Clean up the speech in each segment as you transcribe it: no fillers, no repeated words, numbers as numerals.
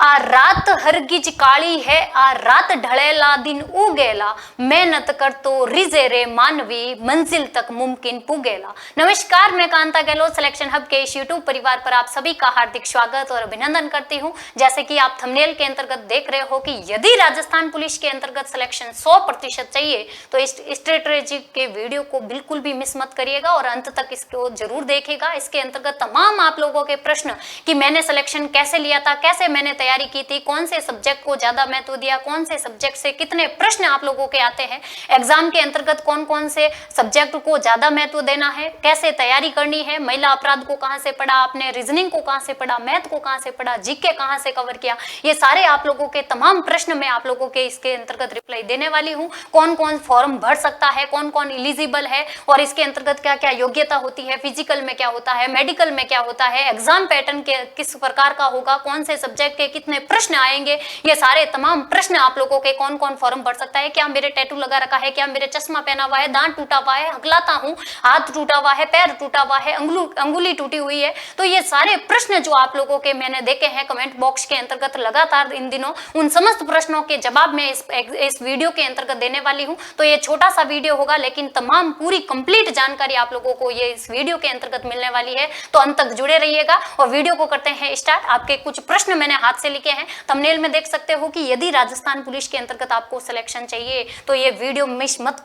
आ रात हरगिज काली है, आ रात ढळेला दिन उगेला, मेहनत करतो रिजे रे मानवी, मंजिल तक मुमकिन पुगेला। नमस्कार, मैं कांता गहलोत सिलेक्शन हब के इस यूट्यूब परिवार पर आप सभी का हार्दिक स्वागत और अभिनंदन करती हूं। जैसे कि आप थंबनेल के अंतर्गत देख रहे हो कि यदि राजस्थान पुलिस के अंतर्गत सिलेक्शन 100% चाहिए तो इस स्ट्रेटेजी के वीडियो को बिल्कुल भी मिस मत करिएगा और अंत तक इसको जरूर देखिएगा। इसके अंतर्गत तमाम आप लोगों के प्रश्न कि मैंने सिलेक्शन कैसे लिया था, कैसे मैंने तैयारी की थी, कौन से सब्जेक्ट को ज्यादा महत्व दिया, कौन से सब्जेक्ट से कितने प्रश्न आप लोगों के आते हैं, एग्जाम के अंतर्गत कौन कौन से सब्जेक्ट को ज्यादा महत्व देना है, कैसे तैयारी करनी है, महिला अपराध को कहां से पढ़ा आपने, रीजनिंग को कहां से पढ़ा, मैथ को कहां से पढ़ा, जीके कहां से कवर किया, ये सारे आप लोगों के तमाम प्रश्न मैं आप लोगों के इसके अंतर्गत रिप्लाई देने वाली हूँ। कौन कौन फॉर्म भर सकता है, कौन कौन एलिजिबल है और इसके अंतर्गत क्या क्या योग्यता होती है, फिजिकल में क्या होता है, मेडिकल में क्या होता है, एग्जाम पैटर्न के किस प्रकार का होगा, कौन से सब्जेक्ट के कितने प्रश्न आएंगे, ये सारे तमाम प्रश्न आप लोगों के कौन कौन फॉर्म भर सकता है, क्या मेरे टैटू लगा रखा है, क्या मेरे चश्मा पहना हुआ है, दांत टूटा हुआ है, हकलाता हूं, हाथ टूटा हुआ है, पैर टूटा हुआ है, अंगुली टूटी हुई है, तो ये सारे प्रश्न जो आप लोगों के मैंने देखे हैं कमेंट बॉक्स के अंतर्गत लगातार इन दिनों, उन समस्त प्रश्नों के जवाब मैं इस वीडियो के अंतर्गत देने वाली हूं। तो ये छोटा सा वीडियो होगा लेकिन तमाम पूरी कंप्लीट जानकारी आप लोगों को ये इस वीडियो के अंतर्गत मिलने वाली है, तो अंत तक जुड़े रहिएगा और वीडियो को करते हैं स्टार्ट। आपके कुछ प्रश्न मैंने हाथ से लिखे हैं, थंबनेल में देख सकते हो कि यदि राजस्थान पुलिस के अंतर्गत आपको सिलेक्शन चाहिए तो ये वीडियो मिस मत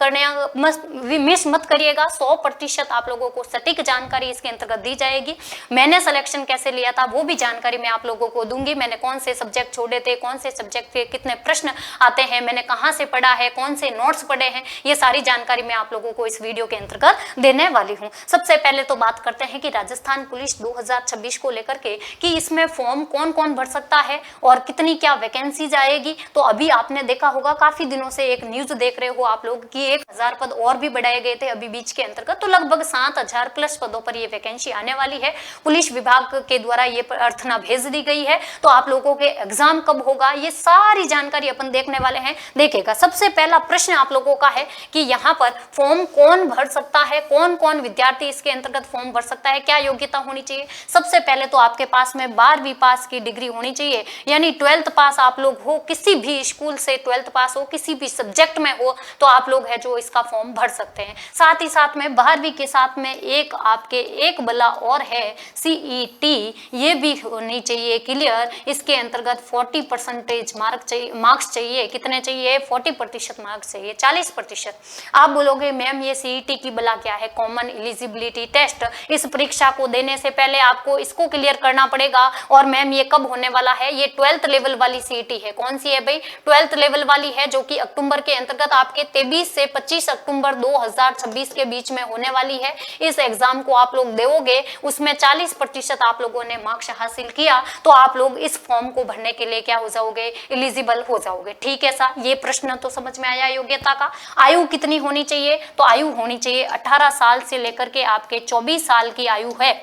करिएगा। 100% आप लोगों को सटीक जानकारी इसके अंतर्गत दी जाएगी। मैंने सिलेक्शन कैसे लिया था वो भी जानकारी मैं आप लोगों को दूंगी, मैंने कौन से सब्जेक्ट छोड़े थे, कौन से सब्जेक्ट के कितने प्रश्न आते हैं, मैंने कहां से पढ़ा है, कौन से नोट्स पढ़े हैं, ये सारी जानकारी मैं आप लोगों को इस वीडियो के अंतर्गत देने वाली हूं। सबसे पहले तो बात करते हैं कि राजस्थान पुलिस 2026 को लेकर के कि इसमें फॉर्म कौन कौन भर सकता है और कितनी क्या वैकेंसीज आएगी। तो अभी आपने देखा होगा काफी दिनों से एक न्यूज देख रहे हो आप लोग कि 1000 पद और भी बढ़ाए गए थे अभी बीच के अंतर्गत, तो लगभग 7000 प्लस पदों पर ये वैकेंसी आने वाली है। पुलिस विभाग के द्वारा ये अर्थना भेज दी गई है। तो आप लोगों के एग्जाम कब होगा ये सारी जानकारी अपन देखने वाले हैं। देखिएगा, सबसे पहला प्रश्न आप लोगों का है कि यहाँ पर फॉर्म कौन भर सकता है, कौन कौन विद्यार्थी इसके अंतर्गत फॉर्म भर सकता है, क्या योग्यता होनी चाहिए। सबसे पहले तो आपके पास में 12वीं पास की डिग्री होनी चाहिए, यानी 12th पास आप लोग हो, किसी भी स्कूल से 12th पास हो, किसी भी सब्जेक्ट में हो तो आप लोग है जो इसका फॉर्म भर सकते हैं। साथ ही साथ में 12वीं के साथ में एक बला और है CET, ये भी होनी चाहिए क्लियर। इसके अंतर्गत 40% मार्क्स चाहिए, कितने चाहिए, 40% मार्क्स चाहिए, 40%। आप बोलोगे मैम ये CET की बला क्या है, कॉमन एलिजिबिलिटी टेस्ट, इस परीक्षा को देने से पहले आपको इसको क्लियर करना पड़ेगा और मैम ये कब होने वाला है, ये 12th लेवल वाली CET है। कौन सी है भाई, 12th लेवल वाली है जो कि अक्टूबर के अंतर्गत आपके 23 से 25 अक्टूबर 2026 के बीच में होने वाली है। इस एग्जाम को आप लोग दोगे, उसमें 40% आप लोगों ने मार्क्स हासिल किया तो आप लोग इस फॉर्म को भरने के लिए क्या हो जाओगे, एलिजिबल हो जाओगे। ठीक है सा, ये प्रश्न तो समझ में आया योग्यता का। आयु कितनी होनी चाहिए, तो आयु होनी चाहिए 18 साल से लेकर के आपके 24 साल की आयु है,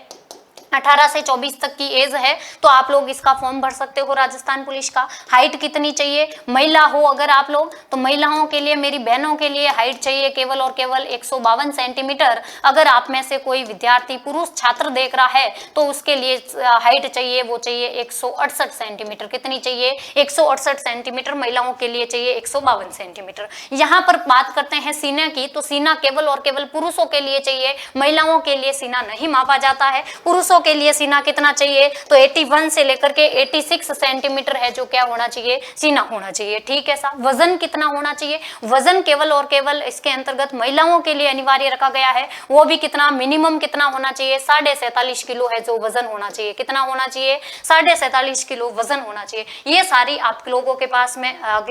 18 से 24 तक की एज है तो आप लोग इसका फॉर्म भर सकते हो राजस्थान पुलिस का। हाइट कितनी चाहिए, महिला हो अगर आप लोग तो महिलाओं के लिए, मेरी बहनों के लिए हाइट चाहिए केवल और केवल 152 सेंटीमीटर। अगर आप में से कोई विद्यार्थी पुरुष छात्र देख रहा है तो उसके लिए हाइट चाहिए, वो चाहिए 168 सेंटीमीटर। कितनी चाहिए, 168 सेंटीमीटर। महिलाओं के लिए चाहिए 152 सेंटीमीटर। यहाँ पर बात करते हैं सीना की, तो सीना केवल और केवल पुरुषों के लिए चाहिए, महिलाओं के लिए सीना नहीं मापा जाता है। पुरुषों के लिए सीना कितना चाहिए, तो 81 से लेकर के 86 सेंटीमीटर है जो क्या होना चाहिए, सीना होना चाहिए। ठीक है साहब, वजन कितना होना चाहिए, वजन केवल और केवल इसके अंतर्गत महिलाओं के लिए अनिवार्य रखा गया है, वो भी कितना, मिनिमम कितना होना चाहिए, 47.5 किलो है जो वजन होना चाहिए। कितना होना चाहिए, 47.5 किलो वजन होना चाहिए। ये सारी आप लोगों के पास में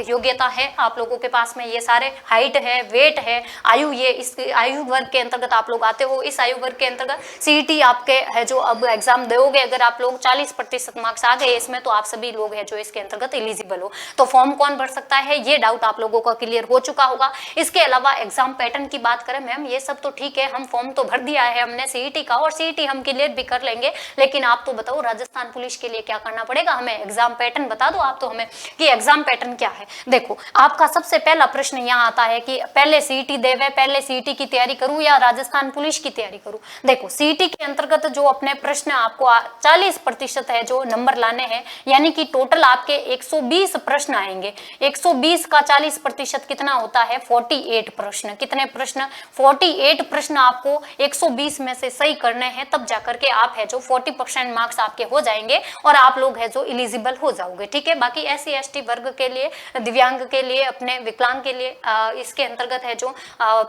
योग्यता है, आप लोगों के पास में ये सारे हाइट है, वेट है, आयु, ये इस आयु वर्ग के अंतर्गत आप लोग आते हो। इस आयु वर्ग के अंतर्गत CET आपके है जो अब एग्जाम दोगे, अगर आप लोग 40% मार्क्स आ गए इसमें तो आप सभी लोग हैं जो इसके अंतर्गत एलिजिबल हो। तो फॉर्म कौन भर सकता है, ये डाउट आप लोगों का क्लियर हो चुका होगा। इसके अलावा एग्जाम पैटर्न की बात करें, मैम ये सब तो ठीक है, हम फॉर्म तो भर दिया है हमने CET का और CET हम क्लियर भी कर लेंगे, लेकिन आप तो बताओ राजस्थान पुलिस के लिए क्या करना पड़ेगा, हमें एग्जाम पैटर्न बता दो आप तो हमें कि एग्जाम पैटर्न क्या है। देखो, आपका सबसे पहला प्रश्न यहाँ आता है कि पहले CET देवे, पहले CET की तैयारी करूं या राजस्थान पुलिस की तैयारी करूं। देखो, CET के अंतर्गत जो अपने प्रश्न आपको 40% है जो नंबर लाने हैं, यानी कि टोटल आपके 120 प्रश्न आएंगे। 120 का 40% कितना होता है? 48 प्रश्न। कितने प्रश्न? 48 प्रश्न आपको 120 में से सही करने हैं, तब जाकर के आप है जो 40% मार्क्स आपके हो जाएंगे और आप लोग है जो एलिजिबल हो जाओगे। ठीक है, बाकी SC ST वर्ग के लिए, दिव्यांग के लिए, अपने विकलांग के लिए इसके अंतर्गत है जो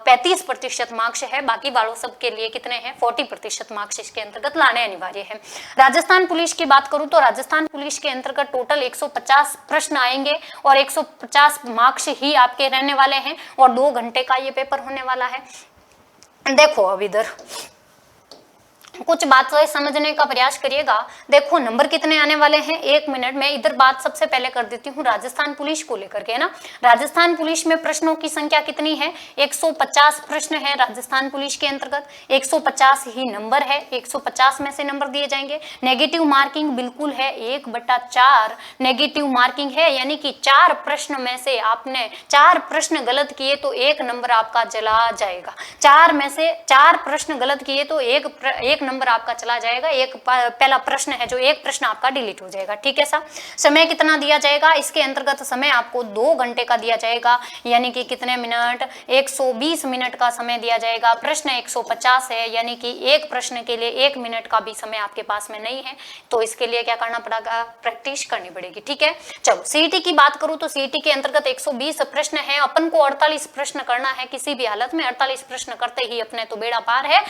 35% मार्क्स है। बाकी वालों सब के लिए कितने हैं? 40% मार्क्स इसके अंतर्गत लाने अनिवार्य है। राजस्थान पुलिस की बात करूं तो राजस्थान पुलिस के अंतर्गत टोटल 150 प्रश्न आएंगे और 150 मार्क्स ही आपके रहने वाले हैं और 2 घंटे का ये पेपर होने वाला है। देखो अब इधर कुछ बात तो समझने का प्रयास करिएगा। देखो नंबर कितने आने वाले हैं, 1 मिनट में इधर बात सबसे पहले कर देती हूँ राजस्थान पुलिस को लेकर के, है ना। राजस्थान पुलिस में प्रश्नों की संख्या कितनी है? 150 प्रश्न है राजस्थान पुलिस के अंतर्गत। 150 ही नंबर है, 150 में से नंबर दिए जाएंगे। नेगेटिव मार्किंग बिल्कुल है, 1/4 नेगेटिव मार्किंग है, यानी कि 4 प्रश्न में से आपने 4 प्रश्न गलत किए तो 1 नंबर आपका चला जाएगा। 4 में से 4 प्रश्न गलत किए तो एक नंबर आपका चला जाएगा। एक पहला प्रश्न है जो 1 प्रश्न आपका डिलीट हो जाएगा। ठीक है साहब। समय कितना दिया जाएगा? इसके अंतर्गत समय आपको 2 घंटे का दिया जाएगा, यानी कि कितने मिनट? 120 मिनट का समय दिया जाएगा। प्रश्न 150 है, यानी कि एक प्रश्न के लिए 1 मिनट का भी समय आपके पास में नहीं है, तो इसके लिए क्या करना पड़ेगा? प्रैक्टिस करनी पड़ेगी। ठीक है, चलो CET की बात करूं तो CET के अंतर्गत 120 प्रश्न है। अपन को 48 प्रश्न करना है, किसी भी हालत में 48 प्रश्न करते ही अपने तो बेड़ा पार है,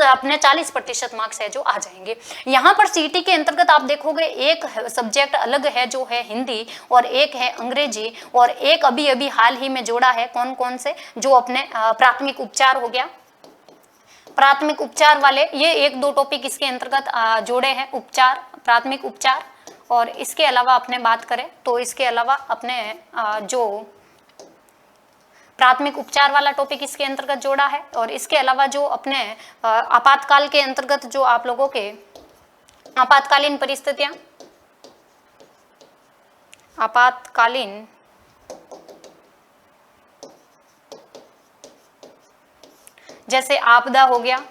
अपने 40% मार्क्स है जो आ जाएंगे। यहाँ पर CET के अंतर्गत आप देखोगे एक सब्जेक्ट अलग है जो है हिंदी, और एक है अंग्रेजी, और एक अभी अभी हाल ही में जोड़ा है। कौन कौन से? जो अपने प्राथमिक उपचार हो गया, प्राथमिक उपचार वाले, ये 1-2 टॉपिक इसके अंतर्गत जोड़े हैं, उपचार, प्राथमिक उपचार। और इसके अलावा अपने बात करें तो इसके अलावा अपने जो प्राथमिक उपचार वाला टॉपिक इसके अंतर्गत जोड़ा है, और इसके अलावा जो अपने आपातकाल के अंतर्गत जो आप लोगों के आपातकालीन परिस्थितियां, आपातकालीन जैसे आपदा हो गया,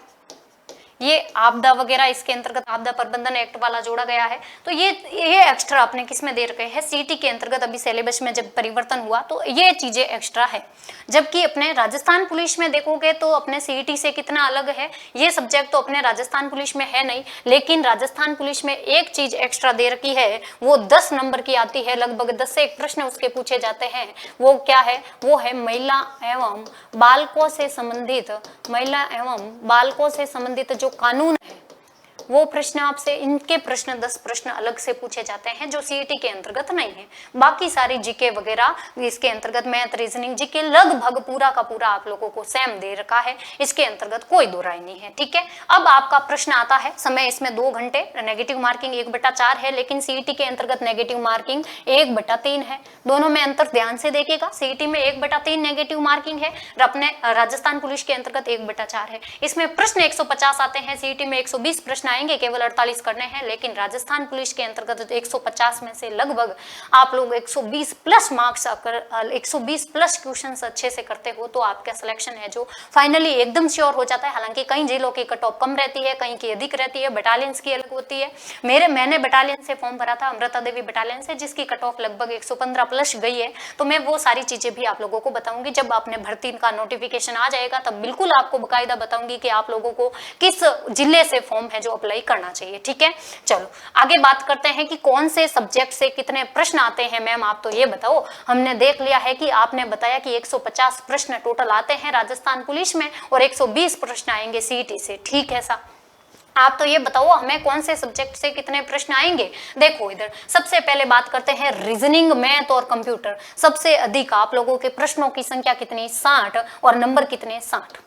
ये आपदा वगैरह इसके अंतर्गत आपदा प्रबंधन एक्ट वाला जोड़ा गया है। तो ये एक्स्ट्रा अपने किस में दे रखे हैं? CET के अंतर्गत अभी सिलेबस में जब परिवर्तन हुआ तो ये चीजें एक्स्ट्रा है। जबकि अपने राजस्थान पुलिस में देखोगे तो अपने CET से कितना अलग है, ये सब्जेक्ट तो अपने राजस्थान पुलिस में है नहीं, लेकिन राजस्थान पुलिस में एक चीज एक्स्ट्रा दे रखी है, वो 10 नंबर की आती है, लगभग 10 से 1 प्रश्न उसके पूछे जाते हैं। वो क्या है? वो है महिला एवं बालकों से संबंधित, महिला एवं बालकों से संबंधित जो कानून है वो प्रश्न आपसे, इनके प्रश्न 10 प्रश्न अलग से पूछे जाते हैं जो CET के अंतर्गत नहीं है। बाकी सारी जीके वगैरह इसके अंतर्गत, मैथ, रीजनिंग, जीके लगभग पूरा का पूरा आप लोगों को सेम दे रखा है, इसके अंतर्गत कोई दो राय नहीं है। ठीक है, अब आपका प्रश्न आता है, समय इसमें 2 घंटे, नेगेटिव मार्किंग 1/4 है, लेकिन CET के अंतर्गत नेगेटिव मार्किंग 1/3 है। दोनों में अंतर ध्यान से देखिएगा। CET में 1/3 नेगेटिव मार्किंग है, अपने राजस्थान पुलिस के अंतर्गत 1/4 है। इसमें प्रश्न 150 आते हैं, CET में 120 प्रश्न आएंगे, केवल 48 करने हैं, लेकिन राजस्थान पुलिस के अंतर्गत 150 में से लगभग आप लोग 120 प्लस मार्क्स, अगर 120 प्लस क्वेश्चंस अच्छे से करते हो तो आपका सिलेक्शन है जो फाइनली एकदम श्योर हो जाता है। हालांकि कई जिलों की कट ऑफ कम रहती है, कहीं की अधिक रहती है, बटालियंस की अलग होती है। मैंने बटालियन से फॉर्म भरा था, अमृता देवी बटालियन से, जिसकी कट ऑफ लगभग 115 प्लस गई है। तो मैं वो सारी चीजें भी आप लोगों को बताऊंगी जब आपने भर्ती का नोटिफिकेशन आ जाएगा, तब बिल्कुल आपको बकायदा बताऊंगी कि आप लोगों को किस जिले से फॉर्म है जो अप्लाई करना चाहिए। ठीक है, चलो आगे बात करते हैं कि कौन से सब्जेक्ट से कितने प्रश्न आते हैं। मैम आप तो ये बताओ, हमने देख लिया है कि आपने बताया कि 150 प्रश्न टोटल आते हैं राजस्थान पुलिस में और 120 प्रश्न आएंगे CET से। ठीक है सा, आप तो ये बताओ हमें कौन से सब्जेक्ट से कितने प्रश्न आएंगे। देखो इधर सबसे पहले बात करते हैं रीजनिंग, मैथ और कंप्यूटर। सबसे अधिक आप लोगों के प्रश्नों की संख्या कितनी? 60, और नंबर कितने? 60।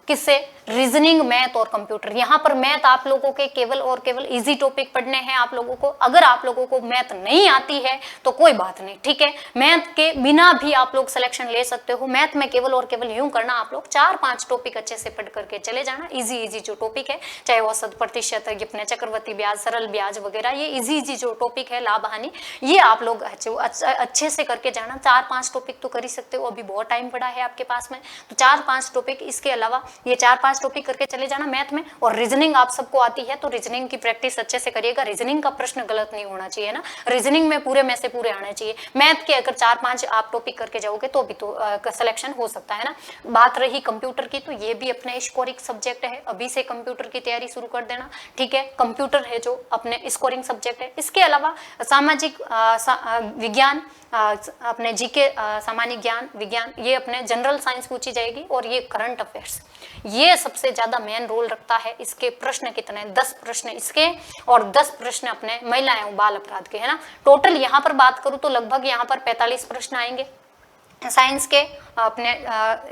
किससे? रीजनिंग, मैथ और कंप्यूटर। यहाँ पर मैथ आप लोगों के केवल और केवल इजी टॉपिक पढ़ने हैं आप लोगों को। अगर आप लोगों को मैथ नहीं आती है तो कोई बात नहीं, ठीक है, मैथ के बिना भी आप लोग सिलेक्शन ले सकते हो। मैथ में केवल और केवल यूं करना, आप लोग 4-5 टॉपिक अच्छे से पढ़ करके चले जाना। इजी जो टॉपिक है, चाहे औसत, प्रतिशत, अपने चक्रवृद्धि ब्याज, सरल ब्याज वगैरह, ये इजी जो टॉपिक है, लाभ हानि, ये आप लोग अच्छे से करके जाना। 4-5 टॉपिक तो कर ही सकते हो, अभी बहुत टाइम पड़ा है आपके पास में, तो 4-5 टॉपिक। इसके अलावा ये 4-5 टॉपिक करके चले जाना मैथ में। और रीजनिंग आप सबको आती है तो रीजनिंग की प्रैक्टिस अच्छे से करिएगा, रीजनिंग का प्रश्न गलत नहीं होना चाहिए ना, रीजनिंग में पूरे में से पूरे आने चाहिए। मैथ के अगर 4-5 आप टॉपिक करके जाओगे तो भी तो सिलेक्शन हो सकता है ना। बात रही कंप्यूटर की, तो ये भी अपने स्कोरिंग सब्जेक्ट है, अभी से कंप्यूटर की तैयारी शुरू कर देना, ठीक है। कंप्यूटर है जो अपने स्कोरिंग सब्जेक्ट है। इसके अलावा सामाजिक विज्ञान, अपने जीके, सामान्य ज्ञान, विज्ञान, ये अपने जनरल साइंस पूछी जाएगी। और ये करंट अफेयर्स, ये सबसे ज्यादा मेन रोल रखता है। इसके प्रश्न कितने, 10 प्रश्न इसके और 10 प्रश्न अपने महिला एवं बाल अपराध के, है ना। टोटल यहाँ पर बात करूँ तो लगभग यहाँ पर 45 प्रश्न आएंगे साइंस के, अपने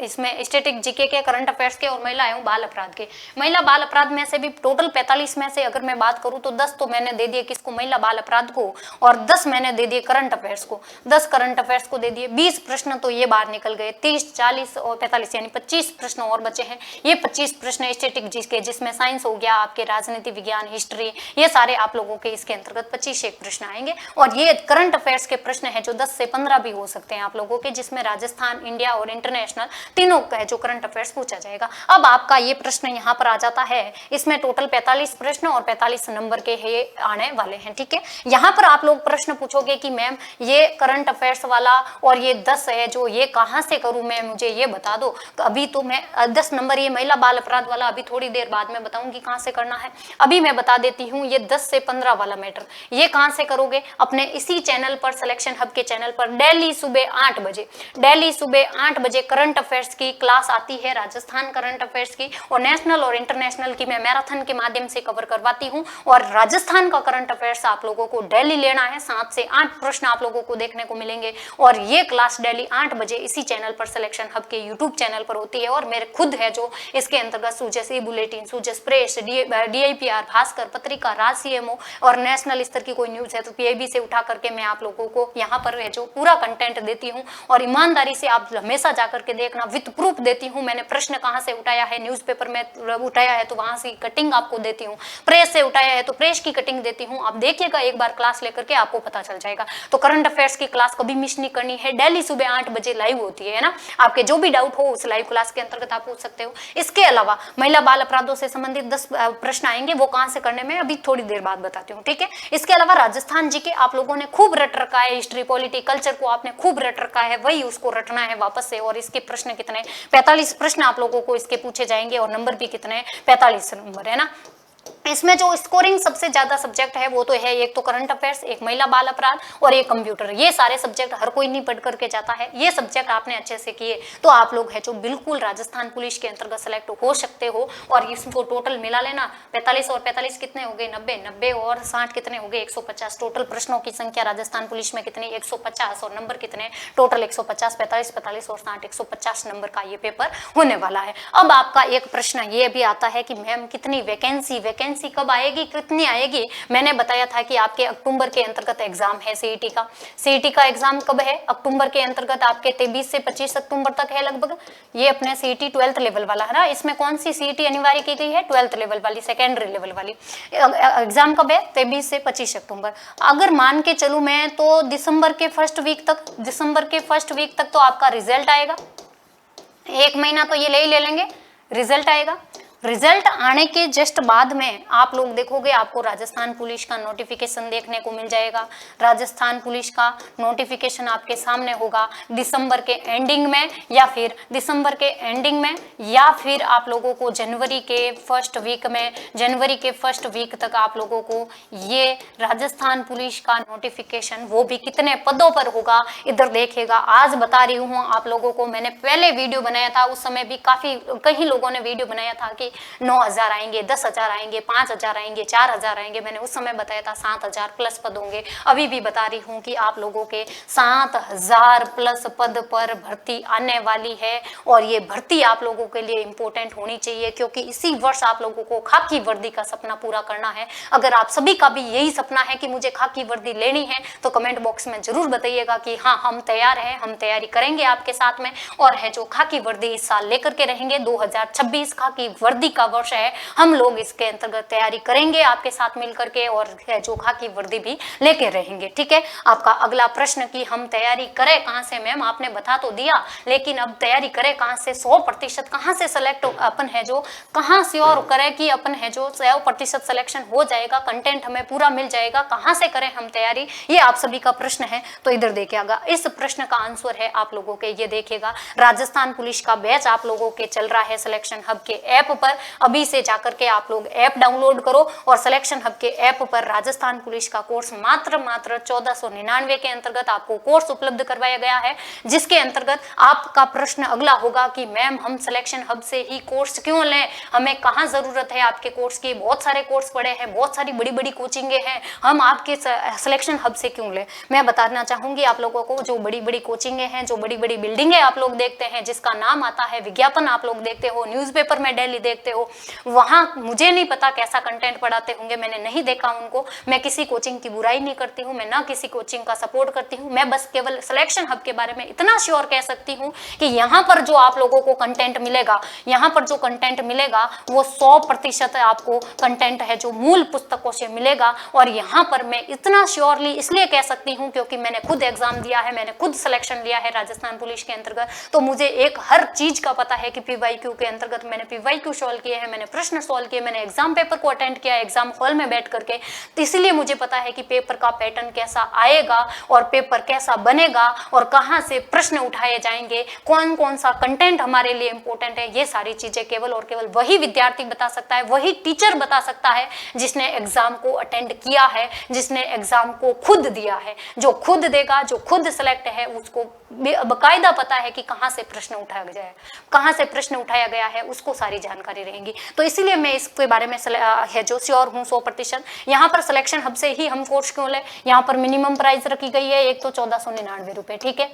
इसमें स्टैटिक जीके के, करंट अफेयर्स के और महिला एवं बाल अपराध के। महिला बाल अपराध में से भी टोटल 45 में से अगर मैं बात करूं तो 10 तो मैंने दे दिए किसको, महिला बाल अपराध को, और 10 मैंने दे दिए करंट अफेयर्स को, 10 करंट अफेयर्स को दे दिए। 20 प्रश्न तो ये बाहर निकल गए, 30, 40 और 45 यानी 25 प्रश्न और बचे हैं। ये 25 प्रश्न स्टैटिक जीके, जिसमें साइंस हो गया, आपके राजनीति विज्ञान, हिस्ट्री, ये सारे आप लोगों के इसके अंतर्गत 25 एक प्रश्न आएंगे। और ये करंट अफेयर्स के प्रश्न है जो 10 से 15 भी हो सकते हैं आप लोगों के, जिसमें राजस्थान, इंडिया और इंटरनेशनल तीनों का है जो करंट अफेयर्स पूछा जाएगा। अब आपका ये प्रश्न यहाँ पर आ जाता है, इसमें टोटल 45 प्रश्न और 45 नंबर के है आने वाले हैं, ठीक है। यहाँ पर आप लोग प्रश्न पूछोगे कि मैम ये करंट अफेयर्स वाला और ये 10 है जो, ये कहाँ से करूँ मैं, मुझे ये बता दो। अभी तो मैं 10 नंबर ये महिला बाल अपराध वाला अभी थोड़ी देर बाद में बताऊंगी कहाँ से करना है। अभी मैं बता देती हूँ ये 10 से 15 वाला मैटर ये कहाँ से करोगे, अपने इसी चैनल पर, सिलेक्शन हब के चैनल पर डेली सुबह 8 बजे, डेली सुबह 8 बजे करंट अफेयर्स की क्लास आती है, राजस्थान करंट अफेयर्स की, और नेशनल और इंटरनेशनल की मैं मैराथन के माध्यम से कवर करवाती हूं। और राजस्थान का करंट अफेयर्स आप लोगों को डेली लेना है, 7 से 8 प्रश्न आप लोगों को देखने को मिलेंगे। और ये क्लास डेली 8 बजे इसी चैनल पर, सिलेक्शन हब के यूट्यूब चैनल पर होती है। और मेरे खुद है जो इसके अंतर्गत सूजस ई बुलेटिन, सूजस प्रेस, DIPR, भास्कर पत्रिका, राज CMO और नेशनल स्तर की कोई न्यूज है तो PIB से उठा करके मैं आप लोगों को यहाँ पर है जो पूरा कंटेंट देती हूँ। और ईमानदारी से आप हमेशा जाकर के देखना, विद प्रूफ देती हूँ। मैंने प्रश्न कहाँ से उठाया है, न्यूज़पेपर में उठाया है तो वहां से कटिंग आपको देती हूँ, प्रेस से उठाया है तो प्रेस की कटिंग देती हूँ। आप देखिएगा एक बार क्लास लेकर के आपको पता चल जाएगा। तो करंट अफेयर्स की क्लास कभी मिस नहीं करनी है, डेली सुबह 8 बजे लाइव होती है ना। आपके जो भी डाउट हो उस लाइव क्लास के अंतर्गत आप पूछ सकते हो। इसके अलावा महिला बाल अपराधों से संबंधित 10 प्रश्न आएंगे, वो कहाँ से करने में अभी थोड़ी देर बाद बताती हूँ, ठीक है। इसके अलावा राजस्थान जी के आप लोगों ने खूब रट रखा है, हिस्ट्री, पॉलिटी, कल्चर को आपने खूब रट रखा है, वही उसको रटना है वापस से। और इसके प्रश्न कितने, 45 प्रश्न आप लोगों को इसके पूछे जाएंगे और नंबर भी कितने, 45 नंबर, है ना। इसमें जो स्कोरिंग सबसे ज्यादा सब्जेक्ट है वो तो है, एक तो करंट अफेयर्स, एक महिला बाल अपराध और एक कंप्यूटर। ये सारे सब्जेक्ट हर कोई नहीं पढ़ करके जाता है। ये सब्जेक्ट आपने अच्छे से किए तो आप लोग है जो बिल्कुल राजस्थान पुलिस के अंतर्गत सेलेक्ट हो सकते हो। और इसको टोटल मिला लेना, 45 और 45 कितने हो गए, 90, 90 और 60 कितने हो गए, 150। टोटल प्रश्नों की संख्या राजस्थान पुलिस में कितनी, 150, और नंबर कितने टोटल 150, 45, 45 और 60, 150 नंबर का ये पेपर होने वाला है। अब आपका एक प्रश्न ये भी आता है कि मैम कितनी वैकेंसी कब आएगी, कितनी आएगी। मैंने बताया था कि आपके अक्टूबर के अंतर्गत एग्जाम है CET का। CET का एग्जाम कब है, अक्टूबर के अंतर्गत आपके 23 से 25 अक्टूबर तक है लगभग। ये अपने CET 12th लेवल वाला है ना। इसमें कौन सी CET अनिवार्य की गई है, 12th लेवल वाली, सेकेंडरी लेवल वाली। एग्जाम कब है, 23 से 25 अक्टूबर। अगर मान के चलूं मैं तो दिसंबर के फर्स्ट वीक तक तो आपका रिजल्ट आएगा। 1 महीना तो ये ले लेंगे, रिजल्ट आएगा। रिजल्ट आने के जस्ट बाद में आप लोग देखोगे आपको राजस्थान पुलिस का नोटिफिकेशन देखने को मिल जाएगा। राजस्थान पुलिस का नोटिफिकेशन आपके सामने होगा दिसंबर के एंडिंग में, या फिर दिसंबर के एंडिंग में, या फिर आप लोगों को जनवरी के फर्स्ट वीक तक आप लोगों को ये राजस्थान पुलिस का नोटिफिकेशन, वो भी कितने पदों पर होगा इधर देखिएगा। आज बता रही हूँ आप लोगों को, मैंने पहले वीडियो बनाया था, उस समय भी कई लोगों ने वीडियो बनाया था कि 9,000 आएंगे, 10,000 आएंगे, 5,000 आएंगे, 4,000 आएंगे। मैंने उस समय बताया था 7,000 प्लस पद होंगे। अभी भी बता रही हूँ कि आप लोगों के 7,000 प्लस पद पर भर्ती आने वाली है। और ये भर्ती आप लोगों के लिए इंपॉर्टेंट होनी चाहिए, क्योंकि इसी वर्ष आप लोगों को खाकी वर्दी का सपना पूरा करना है। अगर आप सभी का भी यही सपना है कि मुझे खाकी वर्दी लेनी है तो कमेंट बॉक्स में जरूर बताइएगा कि हाँ हम तैयार हैं, हम तैयारी करेंगे आपके साथ में। और है जो खाकी वर्दी इस साल लेकर के रहेंगे, 2026 खाकी वर्दी वर्दी का वर्ष है, हम लोग इसके अंतर्गत तैयारी करेंगे आपके साथ मिलकर के और जो खाकी वर्दी भी लेके रहेंगे। ठीक है, आपका अगला प्रश्न कि हम तैयारी करें कहाँ से, मैम आपने बता तो दिया, लेकिन अब तैयारी करें कहाँ से, 100% कहाँ से सेलेक्ट अपन है जो, कहाँ से और करें कि अपन है जो 100% सिलेक्शन हो जाएगा, कंटेंट हमें पूरा मिल जाएगा, कहाँ से करें हम तैयारी, ये आप सभी का प्रश्न है। तो इधर देखिएगा, इस प्रश्न का आंसर है आप लोगों के, ये देखिएगा राजस्थान पुलिस का बैच आप लोगों के चल रहा है सिलेक्शन हब के ऐप पर। अभी से जाकर के आप लोग ऐप डाउनलोड करो और सिलेक्शन हब के ऐप पर राजस्थान पुलिस का कोर्स मात्र 1499 के अंतर्गत आपको कोर्स उपलब्ध करवाया गया है, जिसके अंतर्गत आपका प्रश्न अगला होगा कि मैम हम सिलेक्शन हब से ही कोर्स क्यों लें, हमें कहाँ जरूरत है आपके कोर्स की, बहुत सारे कोर्स पड़े हैं, बहुत सारी बड़ी बड़ी कोचिंगें हैं, हम आपके सिलेक्शन हब से क्यों लें। मैं बताना चाहूंगी आप लोगों को, जो बड़ी बड़ी कोचिंगें हैं, जो बड़ी बड़ी बिल्डिंगें आप लोग देखते हैं, जिसका नाम आता है, विज्ञापन आप लोग देखते हो, न्यूज़पेपर में डेली देखते हो, वहां मुझे नहीं पता कैसा कंटेंट पढ़ाते होंगे, मैंने नहीं देखा उनको, मैं किसी कोचिंग की बुराई नहीं करती हूँ, मैं ना किसी कोचिंग का सपोर्ट करती हूँ, मैं बस केवल सिलेक्शन हब के बारे में इतना श्योर कह सकती हूँ कि यहाँ पर जो आप लोगों को कंटेंट मिलेगा, यहाँ पर जो कंटेंट मिलेगा वो 100% आपको कंटेंट है जो मूल पुस्तकों से मिलेगा। और यहाँ पर मैं इतना श्योरली इसलिए कह सकती हूँ क्योंकि मैंने खुद एग्जाम दिया है, मैंने खुद सिलेक्शन लिया है राजस्थान पुलिस के अंतर्गत, तो मुझे एक हर चीज का पता है कि PYQ के अंतर्गत मैंने PYQ सॉल्व किए हैं, मैंने प्रश्न सॉल्व किए, मैंने एग्जाम पेपर को अटेंड किया एग्जाम हॉल में बैठ करके, तो इसलिए मुझे पता है कि पेपर का पैटर्न कैसा आएगा और पेपर कैसा बनेगा और कहाँ से प्रश्न उठाए जाएंगे, कौन कौन सा कंटेंट हमारे लिए इंपॉर्टेंट है, ये सारी चीजें केवल और केवल वही विद्यार्थी बता सकता है, वही टीचर बता सकता है जिसने एग्जाम को अटेंड किया है, जिसने एग्जाम को खुद दिया है। जो खुद देगा, जो खुद सिलेक्ट है, उसको बकायदा पता है कि कहाँ से प्रश्न उठाया गया है, कहाँ से प्रश्न उठाया गया है, उसको सारी जानकारी रहेगी। तो इसीलिए मैं इसके बारे में है जो श्योर हूँ 100%। यहाँ पर सिलेक्शन हब से ही हम कोर्स क्यों लें, यहाँ पर मिनिमम प्राइस रखी गई है, एक तो 1499 रुपए, ठीक है।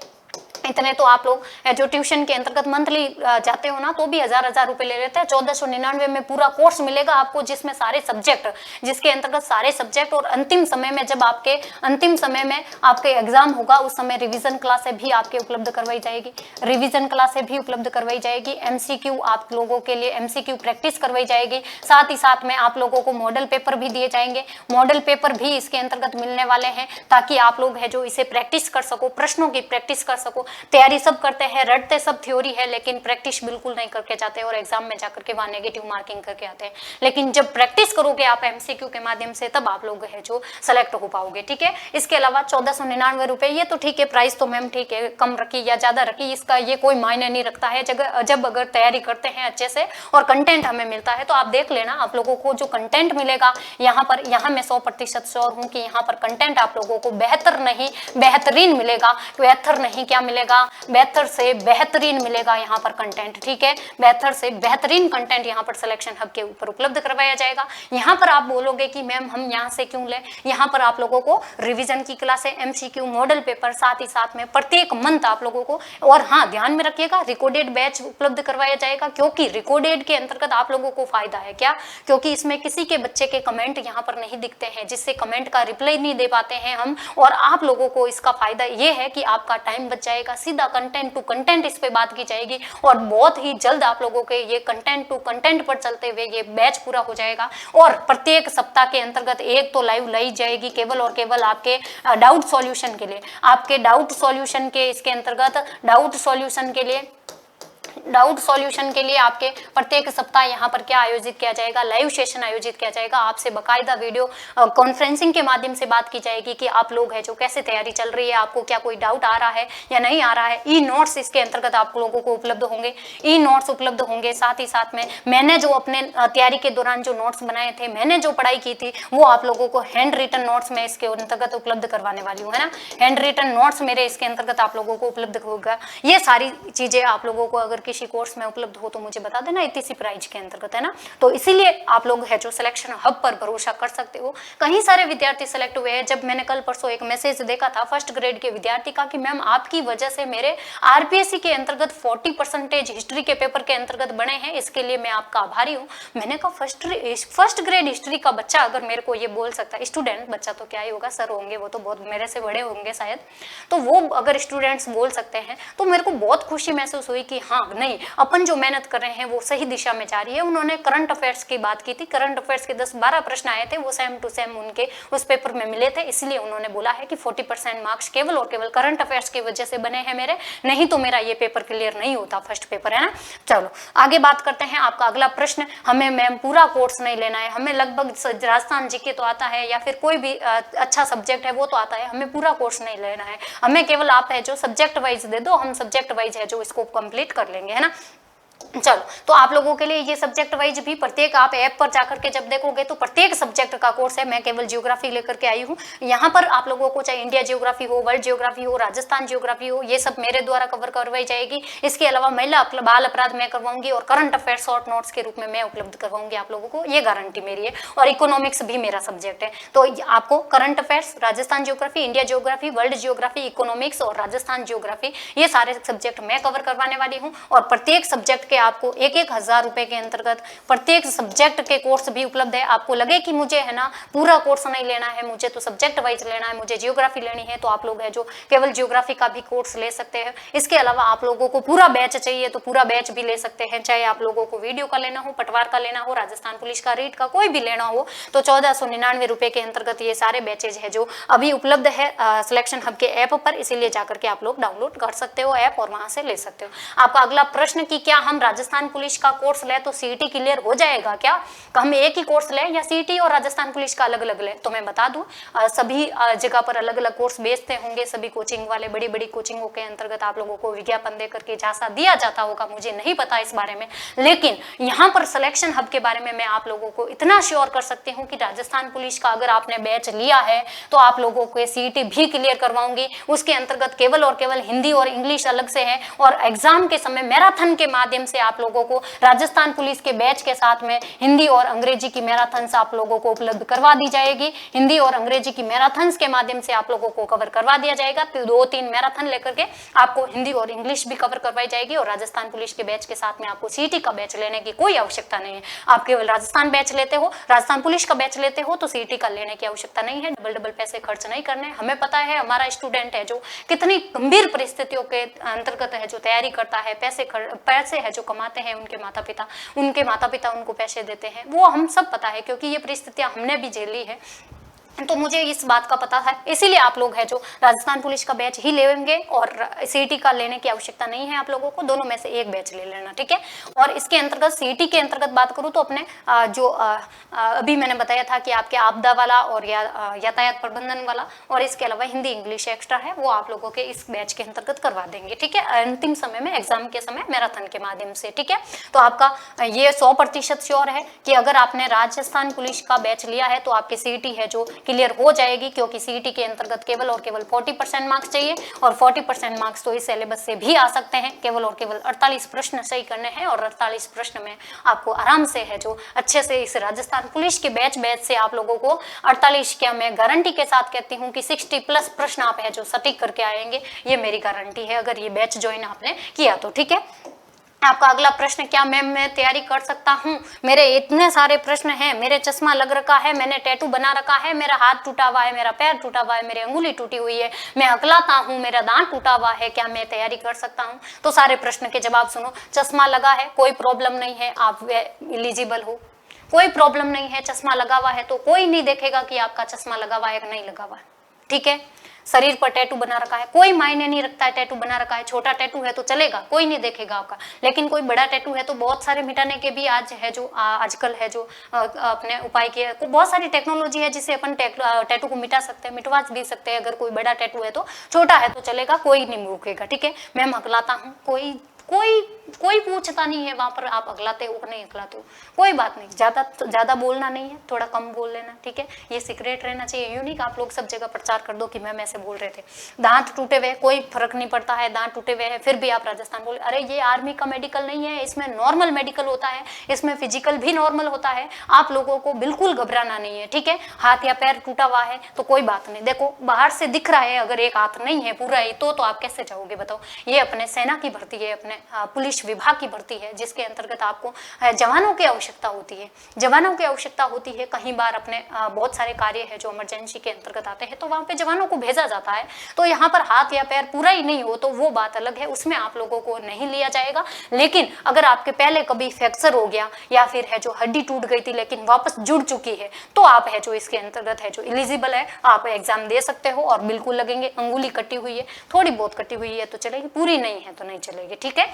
इतने तो आप लोग जो ट्यूशन के अंतर्गत मंथली जाते हो ना, तो भी 1000 रुपए ले लेते हैं। 1499 में पूरा कोर्स मिलेगा आपको, जिसमें सारे सब्जेक्ट, जिसके अंतर्गत सारे सब्जेक्ट, और अंतिम समय में जब आपके अंतिम समय में आपके एग्जाम होगा उस समय रिवीजन क्लासें भी आपके उपलब्ध करवाई जाएगी, रिवीजन क्लासें भी उपलब्ध करवाई जाएगी, MCQ आप लोगों के लिए MCQ प्रैक्टिस करवाई जाएगी, साथ ही साथ में आप लोगों को मॉडल पेपर भी दिए जाएंगे, मॉडल पेपर भी इसके अंतर्गत मिलने वाले हैं, ताकि आप लोग है जो इसे प्रैक्टिस कर सको, प्रश्नों की प्रैक्टिस कर सको। तैयारी सब करते हैं, रटते सब थ्योरी है, लेकिन प्रैक्टिस बिल्कुल नहीं करके जाते और एग्जाम में जाकर के वहां नेगेटिव मार्किंग करके आते हैं। लेकिन जब प्रैक्टिस करोगे आप MCQ के माध्यम से, तब आप लोग है जो सेलेक्ट हो पाओगे, ठीक है। इसके अलावा 1499 रुपए, ये तो ठीक है, प्राइस तो मैम ठीक है, कम रखी या ज्यादा रखी इसका ये कोई मायने नहीं रखता है। जब अगर तैयारी करते हैं अच्छे से और कंटेंट हमें मिलता है, तो आप देख लेना आप लोगों को जो कंटेंट मिलेगा यहाँ पर, यहाँ मैं 100% श्योर हूँ कि यहाँ पर कंटेंट आप लोगों को बेहतर नहीं बेहतरीन मिलेगा, बेहतर नहीं क्या मिलेगा, बेहतर से बेहतरीन मिलेगा यहाँ पर कंटेंट, ठीक है। बेहतर से बेहतरीन कंटेंट यहाँ पर सिलेक्शन हब के ऊपर उपलब्ध करवाया जाएगा। यहाँ पर आप बोलोगे कि मैम हम यहाँ से क्यों लें, यहाँ पर आप लोगों को रिवीजन की क्लासें, MCQ, मॉडल पेपर, साथ ही साथ में प्रत्येक मंथ आप लोगों को, और हाँ ध्यान में रखिएगा, रिकॉर्डेड बैच उपलब्ध करवाया जाएगा, क्योंकि रिकॉर्डेड के अंतर्गत आप लोगों को फायदा है क्या, क्योंकि इसमें किसी के बच्चे के कमेंट यहाँ पर नहीं दिखते हैं, जिससे कमेंट का रिप्लाई नहीं दे पाते हैं हम, और आप लोगों को इसका फायदा ये है कि आपका टाइम बच जाएगा, सीधा कंटेंट टू कंटेंट इस पे बात की जाएगी, और बहुत ही जल्द आप लोगों के ये कंटेंट टू कंटेंट पर चलते हुए ये बैच पूरा हो जाएगा। और प्रत्येक सप्ताह के अंतर्गत एक तो लाइव लाई जाएगी केवल और केवल आपके डाउट सॉल्यूशन के लिए, आपके डाउट सॉल्यूशन के इसके अंतर्गत डाउट सॉल्यूशन के लिए आपके प्रत्येक सप्ताह यहाँ पर क्या आयोजित किया जाएगा, लाइव सेशन आयोजित किया जाएगा, आपसे बकायदा वीडियो कॉन्फ्रेंसिंग के माध्यम से बात की जाएगी कि आप लोग है जो कैसे तैयारी चल रही है, आपको क्या कोई डाउट आ रहा है या नहीं आ रहा है। ई नोट्स इसके अंतर्गत आप लोगों को उपलब्ध होंगे, ई नोट्स उपलब्ध होंगे, साथ ही साथ में मैंने जो अपने तैयारी के दौरान जो नोट्स बनाए थे, मैंने जो पढ़ाई की थी, वो आप लोगों को हैंड रिटन नोट्स में इसके अंतर्गत उपलब्ध करवाने वाली हूँ, है ना। हैंड रिटन नोट्स मेरे इसके अंतर्गत आप लोगों को उपलब्ध होगा। ये सारी चीजें आप लोगों को अगर किसी कोर्स में उपलब्ध हो तो मुझे बता देना, इसी प्राइज के अंतर्गत, है ना। तो इसीलिए आप लोग है जो सिलेक्शन हब पर भरोसा कर सकते हो। कहीं सारे विद्यार्थी सिलेक्ट हुए हैं। जब मैंने कल परसों एक मैसेज देखा था फर्स्ट ग्रेड के विद्यार्थी का कि मैम आपकी वजह से मेरे RPSC के अंतर्गत 40% हिस्ट्री के पेपर के अंतर्गत बने हैं, इसके लिए मैं आपका आभारी हूँ। मैंने कहा फर्स्ट ग्रेड हिस्ट्री का बच्चा अगर मेरे को ये बोल सकता है, स्टूडेंट, बच्चा तो क्या ही होगा, सर होंगे वो तो बहुत मेरे से बड़े होंगे शायद, तो वो अगर स्टूडेंट्स बोल सकते हैं तो मेरे को बहुत खुशी महसूस हुई कि हाँ नहीं, अपन जो मेहनत कर रहे हैं वो सही दिशा में जा रही है। उन्होंने करंट अफेयर्स की बात की थी, करंट अफेयर्स के 10-12 प्रश्न आए थे, वो सेम टू सेम उनके उस पेपर में मिले थे, इसलिए उन्होंने बोला है कि 40% मार्क्स केवल और केवल करंट अफेयर्स की वजह से बने हैं मेरे, नहीं तो मेरा ये पेपर क्लियर नहीं होता, फर्स्ट पेपर है ना। चलो आगे बात करते हैं। आपका अगला प्रश्न, हमें मैम पूरा कोर्स नहीं लेना है, हमें लगभग राजस्थान जीके तो आता है या फिर कोई भी अच्छा सब्जेक्ट है वो तो आता है, हमें पूरा कोर्स नहीं लेना है, हमें केवल आप है जो सब्जेक्ट वाइज दे दो, हम सब्जेक्ट वाइज है जो इसको कंप्लीट कर लेंगे, है ना। चलो तो आप लोगों के लिए ये सब्जेक्ट वाइज भी प्रत्येक आप ऐप पर जाकर के जब देखोगे तो प्रत्येक सब्जेक्ट का कोर्स है। मैं केवल ज्योग्राफी लेकर के आई हूँ यहाँ पर। आप लोगों को चाहे इंडिया ज्योग्राफी हो, वर्ल्ड ज्योग्राफी हो, राजस्थान ज्योग्राफी हो, ये सब मेरे द्वारा कवर करवाई जाएगी। इसके अलावा महिला बाल अपराध मैं करवाऊंगी और करंट अफेयर शॉर्ट नोट्स के रूप में मैं उपलब्ध करवाऊंगी आप लोगों को, ये गारंटी मेरी है। और इकोनॉमिक्स भी मेरा सब्जेक्ट है, तो आपको current affairs, Rajasthan geography, India geography, world geography, economics और राजस्थान ज्योग्राफी, ये सारे सब्जेक्ट मैं कवर करवाने वाली हूँ। और प्रत्येक सब्जेक्ट के आपको 1,000 रुपए के अंतर्गत प्रत्येक सब्जेक्ट के कोर्स भी उपलब्ध है। आपको लगे कि मुझे है ना पूरा कोर्स नहीं लेना है, मुझे तो सब्जेक्ट वाइज लेना है, मुझे जियोग्राफी लेनी है, तो आप लोग है जो केवल जियोग्राफी का भी कोर्स ले सकते हैं। इसके अलावा आप लोगों को पूरा बैच चाहिए तो पूरा बैच भी ले सकते हैं, चाहे आप लोगों को वीडियो का लेना हो, पटवार का लेना हो, राजस्थान पुलिस का, रीट का, कोई भी लेना हो, तो 1499 रुपए के अंतर्गत ये सारे बैचेज है जो अभी उपलब्ध है सिलेक्शन हब के ऐप पर, इसीलिए जाकर के आप लोग डाउनलोड कर सकते हो ऐप और वहां से ले सकते हो। आपका अगला प्रश्न कि क्या हम राजस्थान पुलिस का कोर्स ले तो सीईटी क्लियर हो जाएगा क्या, हम एक ही कोर्स लें या सीईटी और राजस्थान पुलिस का अलग अलग लें। तो मैं बता दूं सभी जगह पर अलग अलग कोर्स बेचते होंगे, सभी कोचिंग वाले बड़ी बड़ी कोचिंगों के अंतर्गत आप लोगों को विज्ञापन देकर के झांसा दिया जाता होगा, मुझे नहीं पता इस बारे में, लेकिन यहाँ पर सिलेक्शन हब के बारे में मैं आप लोगों को इतना श्योर कर सकती हूँ कि राजस्थान पुलिस का अगर आपने बैच लिया है तो आप लोगों को सीईटी भी क्लियर करवाऊंगी। उसके अंतर्गत केवल और केवल हिंदी और इंग्लिश अलग से है, और एग्जाम के समय मैराथन के माध्यम से आप लोगों को राजस्थान पुलिस के बैच के साथ में हिंदी और अंग्रेजी की मैराथन्स आप लोगों को उपलब्ध करवा दी जाएगी। हिंदी और अंग्रेजी की मैराथन्स के माध्यम से आप लोगों को कवर करवा दिया जाएगा, तो 2-3 मैराथन लेकर के आपको हिंदी और इंग्लिश भी कवर करवाई जाएगी। और राजस्थान पुलिस के बैच के साथ में आपको सीईटी का बैच लेने की कोई आवश्यकता नहीं है। आप केवल राजस्थान बैच लेते हो, राजस्थान पुलिस का बैच लेते हो तो सीईटी का लेने की आवश्यकता नहीं है, डबल पैसे खर्च नहीं करने। हमें पता है हमारा स्टूडेंट है जो कितनी गंभीर परिस्थितियों के अंतर्गत है जो तैयारी करता है, पैसे है जो कमाते हैं उनके माता पिता उनको पैसे देते हैं, वो हम सब पता है क्योंकि ये परिस्थितियां हमने भी झेली है, तो मुझे इस बात का पता है। इसीलिए आप लोग है जो राजस्थान पुलिस का बैच ही लेंगे और सीईटी का लेने की आवश्यकता नहीं है आप लोगों को, दोनों में से एक बैच ले लेना, ठीक है। और इसके अंतर्गत सीईटी के अंतर्गत बात करूं तो अपने जो अभी मैंने बताया था कि आपके आपदा वाला और यातायात प्रबंधन वाला और इसके अलावा हिंदी इंग्लिश एक्स्ट्रा है, वो आप लोगों के इस बैच के अंतर्गत करवा देंगे, ठीक है, अंतिम समय में, एग्जाम के समय मैराथन के माध्यम से, ठीक है। तो आपका ये 100% श्योर है कि अगर आपने राजस्थान पुलिस का बैच लिया है तो आपकी सीईटी है जो क्लियर हो जाएगी, क्योंकि सीईटी के अंतर्गत केवल और केवल 40% मार्क्स चाहिए, और 40% मार्क्स तो इस सिलेबस से भी आ सकते हैं। केवल और केवल 48 प्रश्न सही करने हैं और 48 प्रश्न में आपको आराम से है जो अच्छे से इस राजस्थान पुलिस के बैच से आप लोगों को 48 क्या मैं गारंटी के साथ कहती हूँ कि 60+ प्रश्न आप है जो सटीक करके आएंगे, ये मेरी गारंटी है अगर ये बैच ज्वाइन आपने किया तो, ठीक है। आपका अगला प्रश्न, क्या मैम मैं तैयारी कर सकता हूँ, मेरे इतने सारे प्रश्न हैं, मेरे चश्मा लग रखा है, मैंने टैटू बना रखा है, मेरा हाथ टूटा हुआ है, मेरा पैर टूटा हुआ है, मेरी अंगुली टूटी हुई है, मैं हकलाता हूँ, मेरा दांत टूटा हुआ है, क्या मैं तैयारी कर सकता हूँ। तो सारे प्रश्न के जवाब सुनो। चश्मा लगा है, कोई प्रॉब्लम नहीं है, आप एलिजिबल हो, कोई प्रॉब्लम नहीं है। चश्मा लगा हुआ है तो कोई नहीं देखेगा कि आपका चश्मा लगा हुआ है कि नहीं लगा हुआ है, ठीक है। शरीर पर टैटू बना रखा है, कोई मायने नहीं रखता है, टैटू बना रखा है, छोटा टैटू है तो चलेगा, कोई नहीं देखेगा आपका, लेकिन कोई बड़ा टैटू है तो बहुत सारे मिटाने के भी आज है जो आजकल है जो अपने उपाय किए, बहुत सारी टेक्नोलॉजी है जिससे अपन टैटू को मिटा सकते हैं, मिटवा भी सकते हैं। अगर कोई बड़ा टैटू है तो, छोटा है तो चलेगा, कोई नहीं रोकेगा, ठीक है। मैं हकलाता हूँ, कोई पूछता नहीं है वहां पर आप अगलाते हो कि नहीं अगलाते हो, कोई बात नहीं, ज्यादा बोलना नहीं है, थोड़ा कम बोल लेना, ठीक है। ये सीक्रेट रहना चाहिए, यूनिक आप लोग सब जगह प्रचार कर दो कि मैम ऐसे बोल रहे थे। दांत टूटे हुए, कोई फर्क नहीं पड़ता है, दांत टूटे हुए हैं फिर भी आप राजस्थान बोले, अरे ये आर्मी का मेडिकल नहीं है, इसमें नॉर्मल मेडिकल होता है, इसमें फिजिकल भी नॉर्मल होता है, आप लोगों को बिल्कुल घबराना नहीं है, ठीक है। हाथ या पैर टूटा हुआ है तो कोई बात नहीं, देखो बाहर से दिख रहा है, अगर एक हाथ नहीं है पूरा ही तो आप कैसे जाओगे बताओ। ये अपने सेना की भर्ती है, अपने अपने पुलिस विभाग की भर्ती है, जिसके अंतर्गत आपको जवानों की आवश्यकता होती है। जवानों की आवश्यकता होती है, कई बार अपने बहुत सारे कार्य है जो इमरजेंसी के अंतर्गत आते हैं, तो वहाँ पे जवानों को भेजा जाता है। तो यहाँ पर हाथ या पैर पूरा ही नहीं हो तो वो बात अलग है, उसमें आप लोगों को नहीं लिया जाएगा। लेकिन अगर आपके पहले कभी फ्रैक्चर हो गया या फिर है जो हड्डी टूट गई थी लेकिन वापस जुड़ चुकी है, तो आप है जो इसके अंतर्गत है जो एलिजिबल है, आप एग्जाम दे सकते हो और बिल्कुल लगेंगे। अंगुली कटी हुई है, थोड़ी बहुत कटी हुई है तो चलेगी, पूरी नहीं है तो नहीं चलेगी, ठीक है।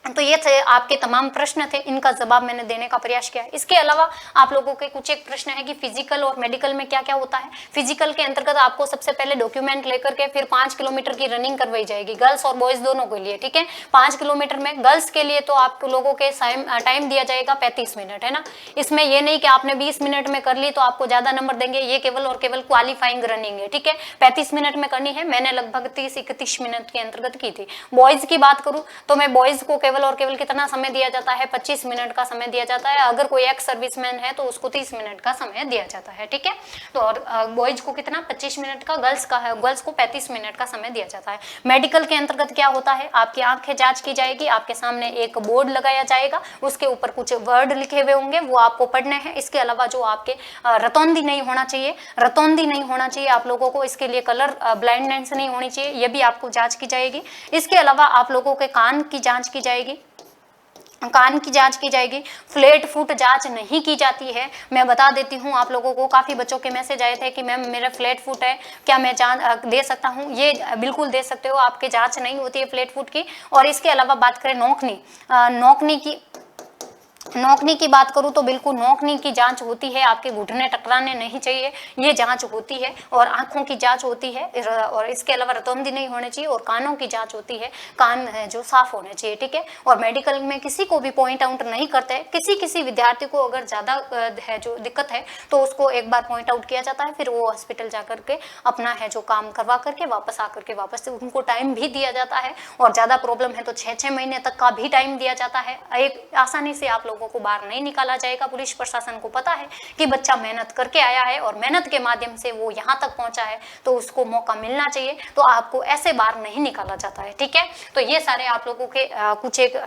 तो ये थे आपके तमाम प्रश्न थे, इनका जवाब मैंने देने का प्रयास किया। इसके अलावा आप लोगों के कुछ एक प्रश्न है कि फिजिकल और मेडिकल में क्या क्या होता है। फिजिकल के अंतर्गत आपको सबसे पहले डॉक्यूमेंट लेकर के फिर 5 किलोमीटर की रनिंग करवाई जाएगी, गर्ल्स और बॉयज दोनों के लिए, ठीक है। 5 किलोमीटर में गर्ल्स के लिए तो आप लोगों के टाइम दिया जाएगा 35 मिनट, है ना। इसमें ये नहीं कि आपने 20 मिनट में कर ली तो आपको ज्यादा नंबर देंगे, ये केवल और केवल क्वालिफाइंग रनिंग है, ठीक है। 35 मिनट में करनी है, मैंने लगभग 30-31 मिनट के अंतर्गत की थी। बॉयज की बात करूं तो मैं बॉयज को केवल और केवल कितना समय दिया जाता है, 25 मिनट का समय दिया जाता है। अगर कोई एक्स सर्विसमैन है तो उसको 30 मिनट का समय दिया जाता है, ठीक है। तो और बॉयज को कितना 25 मिनट का, गर्ल्स का है, गर्ल्स को 35 मिनट का समय दिया जाता है। मेडिकल के अंतर्गत क्या होता है, आपकी आंखें जांच की जाएगी, आपके सामने एक बोर्ड लगाया जाएगा, उसके ऊपर कुछ वर्ड लिखे हुए होंगे, वो आपको पढ़ने हैं। इसके अलावा जो आपके रतौंधी नहीं होना चाहिए, रतौंधी नहीं होना चाहिए आप लोगों को, इसके लिए कलर ब्लाइंडनेस नहीं होनी चाहिए, ये भी आपको जांच की जाएगी। इसके अलावा आप लोगों के कान की जांच की जाएगी, कान की जांच की जाएगी। फ्लैट फुट जांच नहीं की जाती है, मैं बता देती हूँ आप लोगों को। काफ़ी बच्चों के मैसेज आए थे कि मैम मेरा फ्लैट फुट है, क्या मैं जांच दे सकता हूँ। ये बिल्कुल दे सकते हो, आपकी जांच नहीं होती है फ्लैट फुट की। और इसके अलावा बात करें नौकनी की बात करूं तो बिल्कुल नौकनी की जांच होती है, आपके घुटने टकराने नहीं चाहिए, ये जांच होती है। और आंखों की जांच होती है, और इसके अलावा रतौंधी नहीं होनी चाहिए, और कानों की जांच होती है, कान जो साफ होने चाहिए, ठीक है। और मेडिकल में किसी को भी पॉइंट आउट नहीं करते, किसी विद्यार्थी को अगर ज़्यादा है जो दिक्कत है तो उसको एक बार पॉइंट आउट किया जाता है, फिर वो हॉस्पिटल जा करके अपना है जो काम करवा करके वापस आकर के वापस से उनको टाइम भी दिया जाता है। और ज़्यादा प्रॉब्लम है तो 6-6 महीने तक का भी टाइम दिया जाता है। एक आसानी से आप लोगों को बाहर नहीं निकाला जाएगा। पुलिस प्रशासन को पता है कि बच्चा मेहनत करके आया है और मेहनत के माध्यम से वो यहाँ तक पहुंचा है, तो उसको मौका मिलना चाहिए, तो आपको ऐसे बाहर नहीं निकाला जाता है, ठीक है। तो ये सारे आप लोगों के कुछ एक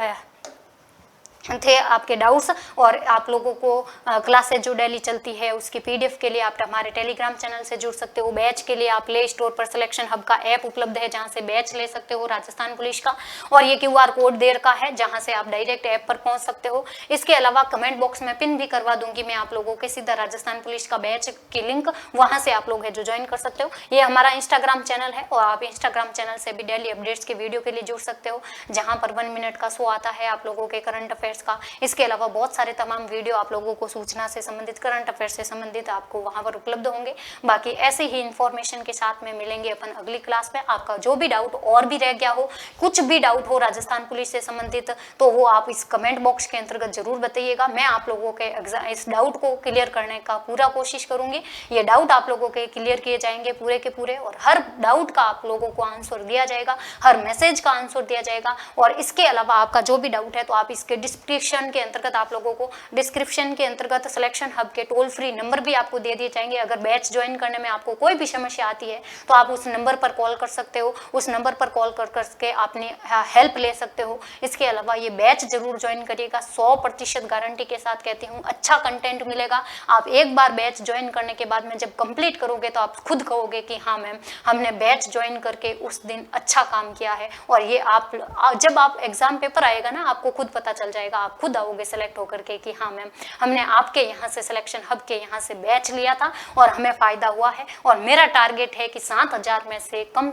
थे आपके डाउट्स। और आप लोगों को क्लासेज जो डेली चलती है उसकी पीडीएफ के लिए आप हमारे टेलीग्राम चैनल से जुड़ सकते हो। बैच के लिए आप प्ले स्टोर पर सिलेक्शन हब का ऐप उपलब्ध है, जहां से बैच ले सकते हो राजस्थान पुलिस का। और ये QR कोड दे रखा है, जहां से आप डायरेक्ट ऐप पर पहुंच सकते हो। इसके अलावा कमेंट बॉक्स में पिन भी करवा दूंगी मैं आप लोगों के, सीधा राजस्थान पुलिस का बैच की लिंक, वहां से आप लोग है जो ज्वाइन कर सकते हो। ये हमारा इंस्टाग्राम चैनल है, और आप इंस्टाग्राम चैनल से भी डेली अपडेट्स के वीडियो के लिए जुड़ सकते हो, जहां पर 1 मिनट का शो आता है आप लोगों के करंट अफेयर्स का। इसके अलावा बहुत सारे तमाम वीडियो आप लोगों को सूचना से संबंधित, करंट अफेयर से संबंधित आपको वहां पर उपलब्ध होंगे। बाकी ऐसे ही इंफॉर्मेशन के साथ में मिलेंगे अपन अगली क्लास में। आपका जो भी डाउट और भी रह गया हो, कुछ भी डाउट हो राजस्थान पुलिस से संबंधित, तो वो आप इस कमेंट बॉक्स के अंतर्गत जरूर बताइएगा। मैं आप लोगों के इस डाउट को क्लियर करने का पूरा कोशिश करूंगी। ये डाउट आप लोगों के क्लियर किए जाएंगे पूरे के पूरे, और हर डाउट का आप लोगों को आंसर दिया जाएगा, हर मैसेज का आंसर दिया जाएगा। और इसके अलावा आपका जो भी डाउट है तो आप इसके डिस्क्रिप्शन के अंतर्गत आप लोगों को डिस्क्रिप्शन के अंतर्गत सिलेक्शन हब के टोल फ्री नंबर भी आपको दे दिए जाएंगे। अगर बैच ज्वाइन करने में आपको कोई भी समस्या आती है तो आप उस नंबर पर कॉल कर सकते हो, उस नंबर पर कॉल कर करके आपने हेल्प ले सकते हो। इसके अलावा ये बैच जरूर ज्वाइन करिएगा, 100% गारंटी के साथ कहती हूँ, अच्छा कंटेंट मिलेगा। आप एक बार बैच ज्वाइन करने के बाद में जब कंप्लीट करोगे तो आप खुद कहोगे कि हाँ मैम, हमने बैच ज्वाइन करके उस दिन अच्छा काम किया है। और ये आप जब आप एग्जाम पेपर आएगा ना, आपको खुद पता चल जाएगा, आप खुद आओगे सेलेक्ट होकर के कि हाँ मैम, हमने आपके यहाँ से सिलेक्शन हब के यहाँ से बैच लिया था और हमें फायदा हुआ है। और मेरा टारगेट है कि 7,000 में से कम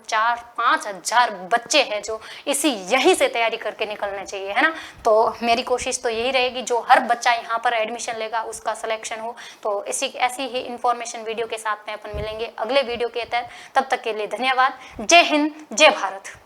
4-5 हजार बच्चे हैं जो यहीं से तैयारी करके निकलने चाहिए, है ना। तो मेरी कोशिश तो यही रहेगी, जो हर बच्चा यहाँ पर एडमिशन लेगा उसका सिलेक्शन हो। तो ऐसी ही इंफॉर्मेशन वीडियो के साथ में अपन मिलेंगे अगले वीडियो के तहत। तब तक के लिए धन्यवाद। जय हिंद, जय भारत।